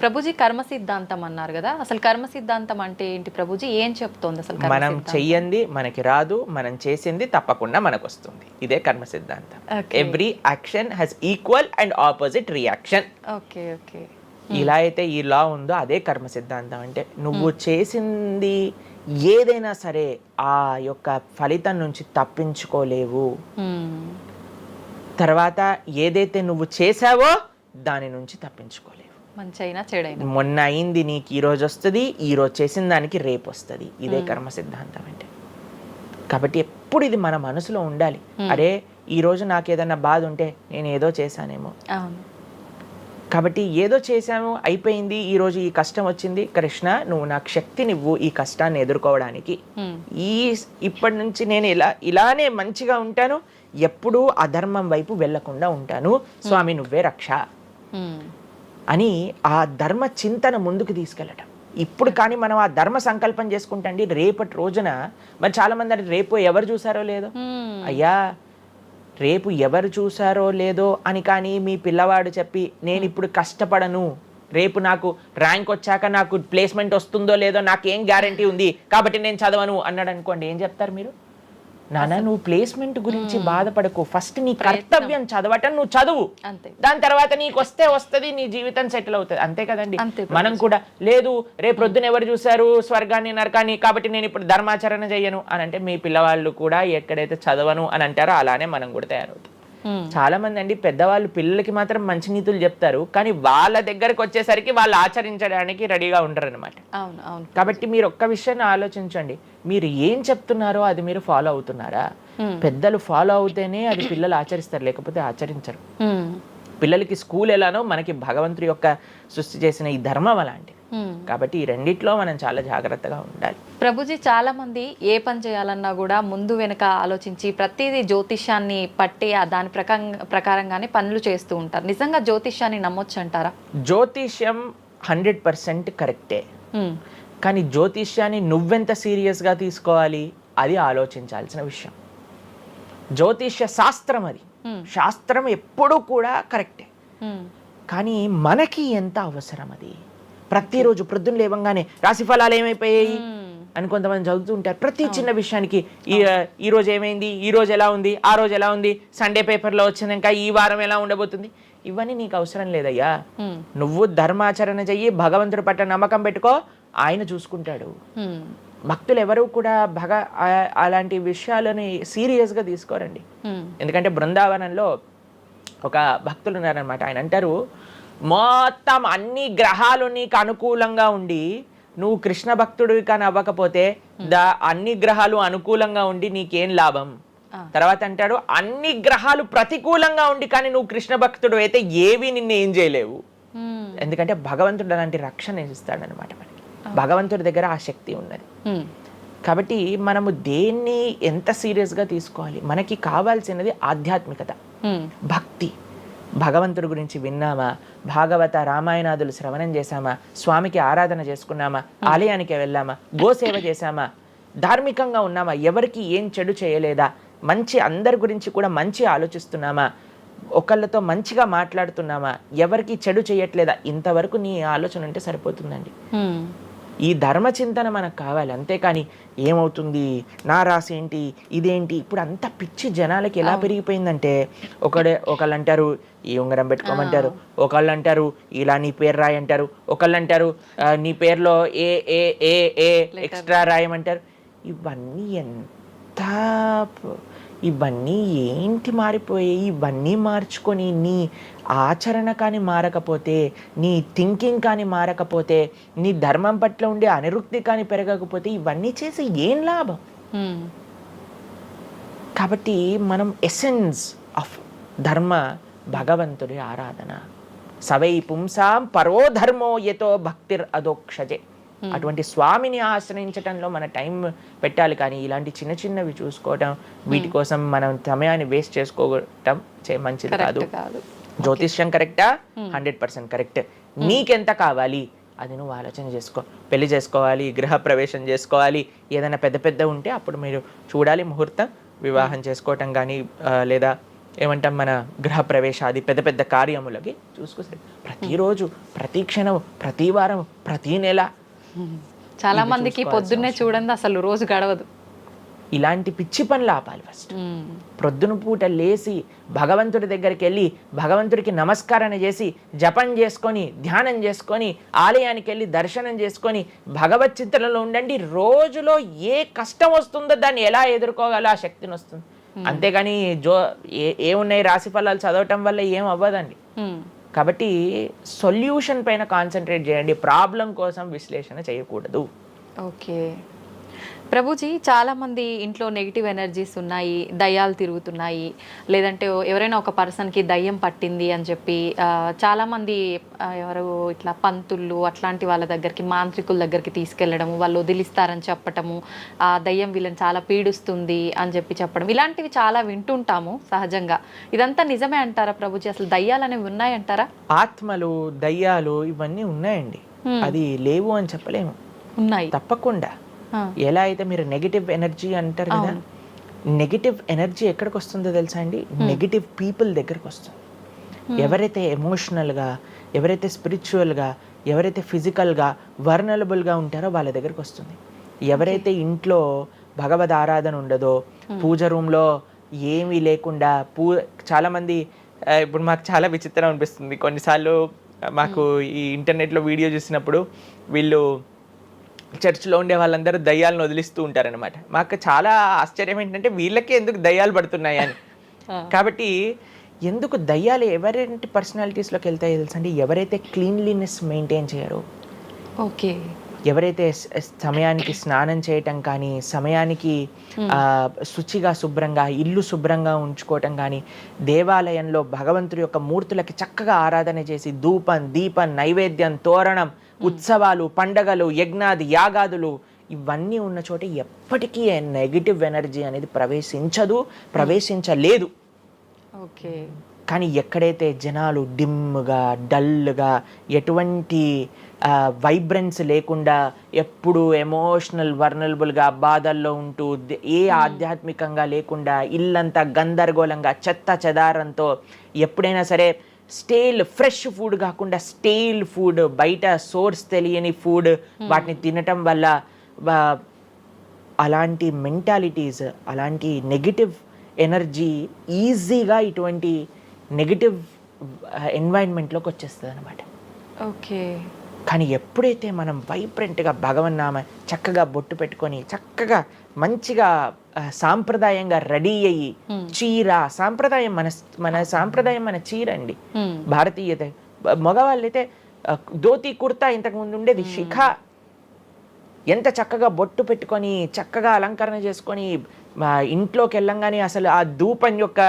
ప్రభుజీ కర్మ సిద్ధాంతం అన్నారు కదా, అసలు కర్మ సిద్ధాంతం అంటే ఏంటి ప్రభుజీ? ఏం చెప్తోంది అసలు కర్మ మనం సిద్ధాంతం? చెయ్యంది మనకి రాదు, మనం చేసింది తప్పకుండా మనకు వస్తుంది. ఇదే కర్మ సిద్ధాంతం. Every action has equal and opposite reaction. Okay okay. ఇలా అయితే ఈ లా ఉందో అదే కర్మ సిద్ధాంతం. అంటే నువ్వు చేసింది ఏదైనా సరే ఆ యొక్క ఫలితం నుంచి తప్పించుకోలేవు. తర్వాత ఏదైతే నువ్వు చేసావో దాని నుంచి తప్పించుకోలేవు. మంచైనా చెడైనా మొన్న అయింది నీకు ఈ రోజు వస్తుంది, ఈ రోజు చేసిన దానికి రేపు వస్తుంది. ఇదే కర్మ సిద్ధాంతం అంటే. కాబట్టి ఎప్పుడు ఇది మన మనసులో ఉండాలి. అరే ఈ రోజు నాకు ఏదన్నా బాధ ఉంటే నేను ఏదో చేశానేమో, కాబట్టి ఏదో చేశాము అయిపోయింది, ఈ రోజు ఈ కష్టం వచ్చింది, కృష్ణ నువ్వు నాకు శక్తినివ్వు ఈ కష్టాన్ని ఎదుర్కోవడానికి. ఇప్పటి నుంచి నేను ఇలానే మంచిగా ఉంటాను, ఎప్పుడూ అధర్మం వైపు వెళ్లకుండా ఉంటాను, స్వామి నువ్వే రక్ష అని ఆ ధర్మ చింతన ముందుకు తీసుకెళ్ళటం. ఇప్పుడు కానీ మనం ఆ ధర్మ సంకల్పం చేసుకుంటండి రేపటి రోజున. మరి చాలా మంది అంటే రేపు ఎవరు చూసారో లేదో, అయ్యా రేపు ఎవరు చూసారో లేదో అని కానీ మీ పిల్లవాడు చెప్పి నేను ఇప్పుడు కష్టపడను, రేపు నాకు ర్యాంక్ వచ్చాక నాకు ప్లేస్మెంట్ వస్తుందో లేదో నాకేం గ్యారంటీ ఉంది కాబట్టి నేను చదవను అన్నాడు అనుకోండి, ఏం చెప్తారు మీరు? నాన్న నువ్వు ప్లేస్మెంట్ గురించి బాధపడకు, ఫస్ట్ నీ కర్తవ్యం చదవటం నువ్వు చదువు, దాని తర్వాత నీకు వస్తే వస్తుంది, నీ జీవితం సెటిల్ అవుతుంది. అంతే కదండి. మనం కూడా లేదు రేపు ప్రొద్దున ఎవరు చూశారు స్వర్గాన్ని నరకాన్ని కాబట్టి నేను ఇప్పుడు ధర్మాచరణ చెయ్యను అని అంటే మీ పిల్లవాళ్ళు కూడా ఎక్కడైతే చదవను అని అంటారో అలానే మనం కూడా తయారవుతాం. చాలా మంది అండి పెద్దవాళ్ళు పిల్లలకి మాత్రం మంచి నీతులు చెప్తారు, కానీ వాళ్ళ దగ్గరకు వచ్చేసరికి వాళ్ళు ఆచరించడానికి రెడీగా ఉంటారు అనమాట. కాబట్టి మీరు ఒక్క విషయాన్ని ఆలోచించండి, మీరు ఏం చెప్తున్నారో అది మీరు ఫాలో అవుతున్నారా? పెద్దలు ఫాలో అవుతేనే అది పిల్లలు ఆచరిస్తారు, లేకపోతే ఆచరించరు. పిల్లలకి స్కూల్ ఎలానో మనకి భగవంతుడి యొక్క సృష్టి చేసిన ఈ ధర్మం అలాంటిది. కాబట్టి ఈ రెండిట్లో మనం చాలా జాగ్రత్తగా ఉండాలి. ప్రభుజీ చాలా మంది ఏ పని చేయాలన్నా కూడా ముందు వెనక ఆలోచించి ప్రతిదీ జ్యోతిష్యాన్ని పట్టి దాని ప్రకారంగానే పనులు చేస్తూ ఉంటారు. నిజంగా జ్యోతిష్యాన్ని నమ్మొచ్చు అంటారా? జ్యోతిష్యం 100% కరెక్టే, కానీ జ్యోతిష్యాన్ని నువ్వెంత సీరియస్గా తీసుకోవాలి అది ఆలోచించాల్సిన విషయం. జ్యోతిష్య శాస్త్రం అది, శాస్త్రం ఎప్పుడూ కూడా కరెక్టే, కానీ మనకి ఎంత అవసరం అది. ప్రతిరోజు ప్రొద్దున లేవంగానే రాశి ఫలాలు ఏమైపోయాయి అని కొంతమంది చదువుతూ ఉంటారు. ప్రతి చిన్న విషయానికి ఈ రోజు ఏమైంది, ఈ రోజు ఎలా ఉంది, ఆ రోజు ఎలా ఉంది, సండే పేపర్లో వచ్చింది, ఇంకా ఈ వారం ఎలా ఉండబోతుంది, ఇవన్నీ నీకు అవసరం లేదయ్యా. నువ్వు ధర్మాచరణ చెయ్యి, భగవంతుడి పట్ల నమ్మకం పెట్టుకో, ఆయన చూసుకుంటాడు. భక్తులు ఎవరు కూడా అలాంటి విషయాలని సీరియస్గా తీసుకోరండి. ఎందుకంటే బృందావనంలో ఒక భక్తులు ఉన్నారనమాట. ఆయన అంటారు, మొత్తం అన్ని గ్రహాలు నీకు అనుకూలంగా ఉండి నువ్వు కృష్ణ భక్తుడివి కానీ అవ్వకపోతే అన్ని గ్రహాలు అనుకూలంగా ఉండి నీకేం లాభం. తర్వాత అంటాడు, అన్ని గ్రహాలు ప్రతికూలంగా ఉండి కానీ నువ్వు కృష్ణ భక్తుడు అయితే ఏవి నిన్ను ఏం చేయలేవు. ఎందుకంటే భగవంతుడు అలాంటి రక్షణ ఇస్తాడనమాట. మనకి భగవంతుడి దగ్గర ఆ శక్తి ఉన్నది. కాబట్టి మనము దేన్ని ఎంత సీరియస్గా తీసుకోవాలి? మనకి కావాల్సినది ఆధ్యాత్మికత, భక్తి. భగవంతుడి గురించి విన్నామా, భాగవత రామాయణాదులు శ్రవణం చేశామా, స్వామికి ఆరాధన చేసుకున్నామా, ఆలయానికి వెళ్ళామా, గోసేవ చేశామా, ధార్మికంగా ఉన్నామా, ఎవరికి ఏం చెడు చేయలేదా, మంచి అందరి గురించి కూడా మంచి ఆలోచిస్తున్నామా, ఒకళ్ళతో మంచిగా మాట్లాడుతున్నామా, ఎవరికి చెడు చేయట్లేదా, ఇంతవరకు నీ ఆలోచన ఉంటే సరిపోతుందండి. ఈ ధర్మచింతన మనకు కావాలి. అంతేకాని ఏమవుతుంది, నా రాసి ఏంటి, ఇదేంటి, ఇప్పుడు అంత పిచ్చి జనాలకి ఎలా పెరిగిపోయిందంటే ఒకళ్ళు అంటారు ఈ ఉంగరం పెట్టుకోమంటారు, ఒకళ్ళు అంటారు ఇలా నీ పేరు రాయి అంటారు, ఒకళ్ళు అంటారు నీ పేరులో ఏ ఏ ఏ ఏ ఎక్స్ట్రా రాయమంటారు. ఇవన్నీ ఏంటి మారిపోయాయి? ఇవన్నీ మార్చుకొని నీ ఆచరణ కానీ మారకపోతే, నీ థింకింగ్ కానీ మారకపోతే, నీ ధర్మం పట్ల ఉండే అనిరుక్తి కానీ పెరగకపోతే ఇవన్నీ చేసి ఏం లాభం? కాబట్టి మనం ఎసెన్స్ ఆఫ్ ధర్మ భగవంతుడి ఆరాధన. సవై పుంసాం పరో ధర్మో యతో భక్తిర్ అదోక్షజే. అటువంటి స్వామిని ఆశ్రయించటంలో మన టైం పెట్టాలి, కానీ ఇలాంటి చిన్న చిన్నవి చూసుకోవటం, వీటి కోసం మనం సమయాన్ని వేస్ట్ చేసుకోవటం మంచిది కాదు. జ్యోతిష్యం కరెక్టా? 100% కరెక్ట్. నీకెంత కావాలి అది నువ్వు ఆలోచన చేసుకో. పెళ్లి చేసుకోవాలి, గృహ ప్రవేశం చేసుకోవాలి, ఏదైనా పెద్ద పెద్ద ఉంటే అప్పుడు మీరు చూడాలి ముహూర్తం, వివాహం చేసుకోవటం కానీ లేదా ఏమంటాం మన గృహ ప్రవేశాది పెద్ద పెద్ద కార్యములకి చూసుకొస్తారు. ప్రతిరోజు, ప్రతి క్షణం, ప్రతి వారం, ప్రతి నెల చాలా మందికి పొద్దున్నే చూడండి అసలు రోజు గడవదు. ఇలాంటి పిచ్చి పనులు ఆపాలి. ఫస్ట్ ప్రొద్దున పూట లేచి భగవంతుడి దగ్గరికి వెళ్ళి భగవంతుడికి నమస్కారం చేసి జపం చేసుకొని ధ్యానం చేసుకొని ఆలయానికి వెళ్ళి దర్శనం చేసుకొని భగవత్ చింతనలో ఉండండి. రోజులో ఏ కష్టం వస్తుందో దాన్ని ఎలా ఎదుర్కోగలో ఆ శక్తిని వస్తుంది. అంతేగాని ఏమున్నాయి రాశి ఫలాలు చదవటం వల్ల ఏం అవ్వదండి. కాబట్టి సొల్యూషన్ పైన కాన్సన్ట్రేట్ చేయండి, ప్రాబ్లం కోసం విశ్లేషణ చేయకూడదు. ఓకే ప్రభుజీ, చాలామంది ఇంట్లో నెగిటివ్ ఎనర్జీస్ ఉన్నాయి, దయ్యాలు తిరుగుతున్నాయి, లేదంటే ఎవరైనా ఒక పర్సన్కి దయ్యం పట్టింది అని చెప్పి చాలామంది ఎవరు ఇట్లా పంతుళ్ళు అట్లాంటి వాళ్ళ దగ్గరికి, మాంత్రికుల దగ్గరికి తీసుకెళ్ళడము, వాళ్ళు వదిలిస్తారని చెప్పటము, ఆ దయ్యం వీళ్ళని చాలా పీడిస్తుంది అని చెప్పడం, ఇలాంటివి చాలా వింటుంటాము సహజంగా. ఇదంతా నిజమే అంటారా ప్రభుజీ? అసలు దయ్యాలు అనేవి ఉన్నాయంటారా? ఆత్మలు, దయ్యాలు ఇవన్నీ ఉన్నాయండి, అది లేవు అని చెప్పలేము. ఉన్నాయి తప్పకుండా. ఎలా అయితే మీరు నెగిటివ్ ఎనర్జీ అంటారు కదా, నెగిటివ్ ఎనర్జీ ఎక్కడికి వస్తుందో తెలుసా అండి? నెగిటివ్ పీపుల్ దగ్గరకు వస్తుంది. ఎవరైతే ఎమోషనల్గా, ఎవరైతే స్పిరిచువల్గా, ఎవరైతే ఫిజికల్గా వర్నలబుల్గా ఉంటారో వాళ్ళ దగ్గరకు వస్తుంది. ఎవరైతే ఇంట్లో భగవద్ ఆరాధన ఉండదో, పూజ రూమ్లో ఏమీ లేకుండా చాలామంది ఇప్పుడు మాకు చాలా విచిత్రం అనిపిస్తుంది కొన్నిసార్లు. మాకు ఈ ఇంటర్నెట్లో వీడియో చూసినప్పుడు వీళ్ళు చర్చ్లో ఉండే వాళ్ళందరూ దయ్యాలను వదిలిస్తూ ఉంటారనమాట. మాకు చాలా ఆశ్చర్యం ఏంటంటే వీళ్ళకే ఎందుకు దయ్యాలు పడుతున్నాయి అని. కాబట్టి ఎందుకు దయ్యాలు ఎవరైతే పర్సనాలిటీస్లోకి వెళ్తాయో తెలుసండి? ఎవరైతే క్లీన్లీనెస్ మెయింటైన్ చేయరో, ఓకే, ఎవరైతే సమయానికి స్నానం చేయటం కానీ, సమయానికి శుచిగా శుభ్రంగా ఇల్లు శుభ్రంగా ఉంచుకోవటం కానీ, దేవాలయంలో భగవంతుడి యొక్క మూర్తులకి చక్కగా ఆరాధన చేసి ధూపం, దీపం, నైవేద్యం, తోరణం, ఉత్సవాలు, పండగలు, యజ్ఞాది యాగాదులు ఇవన్నీ ఉన్న చోట ఎప్పటికీ నెగిటివ్ ఎనర్జీ అనేది ప్రవేశించలేదు. ఓకే. కానీ ఎక్కడైతే జనాలు డిమ్గా, డల్గా, ఎటువంటి వైబ్రెన్స్ లేకుండా ఎప్పుడు ఎమోషనల్ వర్నలబుల్గా బాధల్లో ఉంటూ, ఏ ఆధ్యాత్మికంగా లేకుండా, ఇల్లంతా గందరగోళంగా చెత్త చెదారంతో, ఎప్పుడైనా సరే ఫ్రెష్ ఫుడ్ కాకుండా స్టేల్ ఫుడ్, బయట సోర్స్ తెలియని ఫుడ్ వాటిని తినటం వల్ల అలాంటి మెంటాలిటీస్, అలాంటి నెగిటివ్ ఎనర్జీ ఈజీగా ఇటువంటి నెగిటివ్ ఎన్వైరన్మెంట్లోకి వచ్చేస్తుంది అనమాట. ఓకే. కానీ ఎప్పుడైతే మనం వైబ్రెంట్గా భగవన్నామ చక్కగా బొట్టు పెట్టుకొని చక్కగా మంచిగా సాంప్రదాయంగా రెడీ అయ్యి, చీర సాంప్రదాయం, మన సాంప్రదాయం మన చీర అండి. భారతీయత మగవాళ్ళైతే ధోతి కుర్తా, ఇంతకుముందు ఉండేది శిఖ. ఎంత చక్కగా బొట్టు పెట్టుకొని చక్కగా అలంకరణ చేసుకొని ఇంట్లోకి వెళ్ళంగానే అసలు ఆ ధూపం యొక్క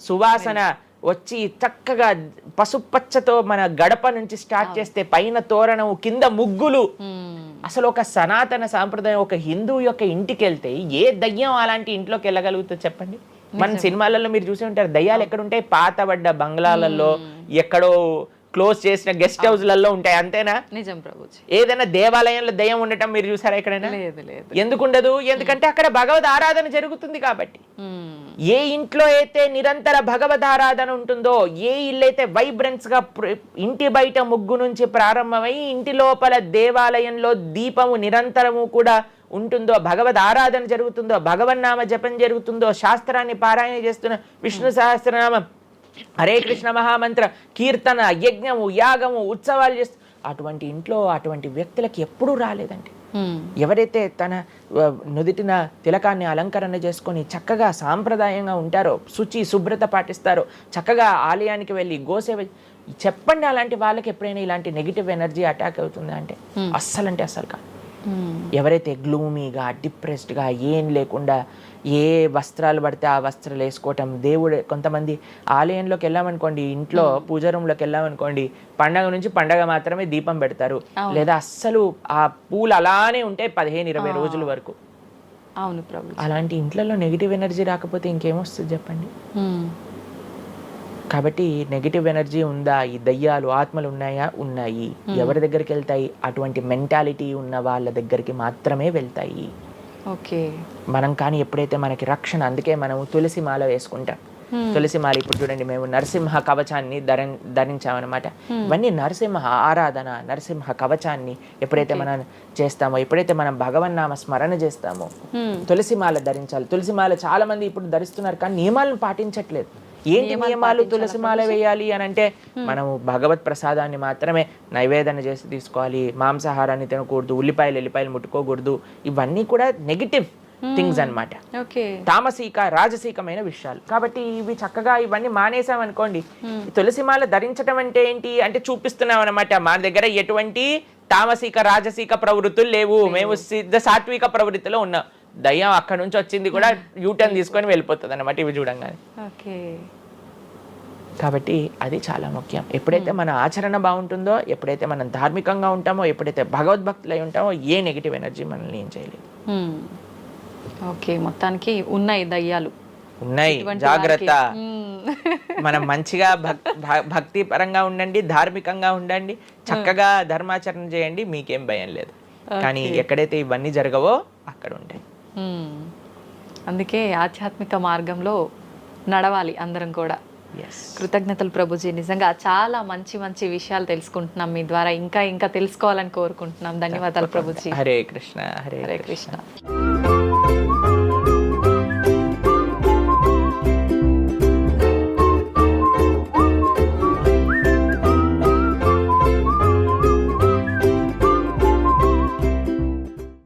సువాసన వచ్చి చక్కగా పసుపచ్చతో మన గడప నుంచి స్టార్ట్ చేస్తే పైన తోరణం, కింద ముగ్గులు. అసలు ఒక సనాతన సాంప్రదాయం, ఒక హిందూ యొక్క ఇంటికి వెళ్తే ఏ దయ్యం అలాంటి ఇంట్లోకి వెళ్ళగలుగుతుంది చెప్పండి? మన సినిమాలలో మీరు చూసి ఉంటారు, దయ్యాలు ఎక్కడుంటాయి? పాతబడ్డ బంగ్లాలలో, ఎక్కడో క్లోజ్ చేసిన గెస్ట్ హౌస్లలో ఉంటాయి, అంతేనా? నిజం ప్రభుజీ. ఏదైనా దేవాలయంలో దయ్యం ఉండటం మీరు చూసారా ఎక్కడైనా? లేదు. ఎందుకు ఉండదు? ఎందుకంటే అక్కడ భగవద్ ఆరాధన జరుగుతుంది కాబట్టి. ఏ ఇంట్లో అయితే నిరంతర భగవద్ ఆరాధన ఉంటుందో, ఏ ఇల్లు అయితే వైబ్రెన్స్ గా ఇంటి బయట ముగ్గు నుంచి ప్రారంభమై ఇంటి లోపల దేవాలయంలో దీపము నిరంతరము కూడా ఉంటుందో, భగవద్ ఆరాధన జరుగుతుందో, భగవన్నామ జపం జరుగుతుందో, శాస్త్రాన్ని పారాయణ చేస్తున్న విష్ణు సహస్రనామం, హరే కృష్ణ మహామంత్ర కీర్తన, యజ్ఞము, యాగము, ఉత్సవాలు చేస్తూ, అటువంటి ఇంట్లో అటువంటి వ్యక్తులకి ఎప్పుడూ రాలేదండి. ఎవరైతే తన నుదిటిన తిలకాన్ని అలంకరణ చేసుకొని చక్కగా సాంప్రదాయంగా ఉంటారో, శుచి శుభ్రత పాటిస్తారో, చక్కగా ఆలయానికి వెళ్ళి గోసేవ, చెప్పండి అలాంటి వాళ్ళకి ఎప్పుడైనా ఇలాంటి నెగిటివ్ ఎనర్జీ అటాక్ అవుతుందా అంటే అస్సలు కాదు. ఎవరైతే గ్లూమీగా, డిప్రెస్డ్గా, ఏం లేకుండా ఏ వస్త్రాలు పడితే ఆ వస్త్రాలు వేసుకోవటం, దేవుడు కొంతమంది ఆలయంలోకి వెళ్ళామనుకోండి, ఇంట్లో పూజ రూమ్లోకి వెళ్ళామనుకోండి, పండగ నుంచి పండగ మాత్రమే దీపం పెడతారు, లేదా అస్సలు ఆ పూలు అలానే ఉంటాయి 15-20 రోజుల వరకు. అవును ప్రభు. అలాంటి ఇంట్లో నెగిటివ్ ఎనర్జీ రాకపోతే ఇంకేమొస్తుంది చెప్పండి? కాబట్టి నెగిటివ్ ఎనర్జీ ఉందా? ఈ దయ్యాలు, ఆత్మలు ఉన్నాయా? ఉన్నాయి. ఎవరి దగ్గరికి వెళ్తాయి? అటువంటి మెంటాలిటీ ఉన్న వాళ్ళ దగ్గరికి మాత్రమే వెళ్తాయి. ఓకే. మనం కానీ ఎప్పుడైతే మనకి రక్షణ, అందుకే మనం తులసి మాల వేసుకుంటాం. తులసి మాల ఇప్పుడు చూడండి మేము నరసింహ కవచాన్ని ధరించామన్నమాట. ఇవన్నీ నరసింహ ఆరాధన, నరసింహ కవచాన్ని ఎప్పుడైతే మనం చేస్తామో, ఎప్పుడైతే మనం భగవన్నామ స్మరణ చేస్తామో తులసి మాల ధరించాలి. తులసి మాల చాలా మంది ఇప్పుడు ధరిస్తున్నారు కానీ నియమాలను పాటించట్లేదు. ఏంటి నియమాలు? తులసి మాల వేయాలి అని అంటే మనము భగవత్ ప్రసాదాన్ని మాత్రమే నైవేదన చేసి తీసుకోవాలి, మాంసాహారాన్ని తినకూడదు, ఎల్లిపాయలు ముట్టుకోకూడదు. ఇవన్నీ కూడా నెగిటివ్ థింగ్స్ అన్నమాట, తామసిక రాజసీకమైన విషయాలు. కాబట్టి ఇవి చక్కగా ఇవన్నీ మానేసామనుకోండి. తులసిమాల ధరించడం అంటే ఏంటి అంటే చూపిస్తున్నాం అనమాట, మా దగ్గర ఎటువంటి తామసిక రాజసీక ప్రవృత్తులు లేవు, మేము సిద్ధ సాత్విక ప్రవృత్తిలో ఉన్నాం. దయ్యం అక్కడ నుంచి వచ్చింది కూడా యూటర్న్ తీసుకొని వెళ్ళిపోతుంది అనమాట ఇవి చూడంగానే. కాబట్టి అది చాలా ముఖ్యం. ఎప్పుడైతే మన ఆచరణ బాగుంటుందో, ఎప్పుడైతే మనం ధార్మికంగా ఉంటామో, ఎప్పుడైతే భగవద్భక్తులై ఉంటామో, ఏ నెగిటివ్ ఎనర్జీ మనల్ని ఏం చేయలేదు. ఓకే, మొత్తానికి ఉన్నాయి దయ్యాలు, ఉన్నాయి, జాగ్రత్త. మనం మంచిగా భక్తి పరంగా ఉండండి, ధార్మికంగా ఉండండి, చక్కగా ధర్మాచరణ చేయండి, మీకేం భయం లేదు. కానీ ఎక్కడైతే ఇవన్నీ జరగవో అక్కడ ఉంటాయి. అందుకే ఆధ్యాత్మిక మార్గంలో నడవాలి అందరం కూడా. కృతజ్ఞతలు ప్రభుజీ, నిజంగా చాలా మంచి మంచి విషయాలు తెలుసుకుంటున్నాం మీ ద్వారా. ఇంకా ఇంకా తెలుసుకోవాలని కోరుకుంటున్నాం. ధన్యవాదాలు ప్రభుజీ. హరే కృష్ణ. హరే కృష్ణ.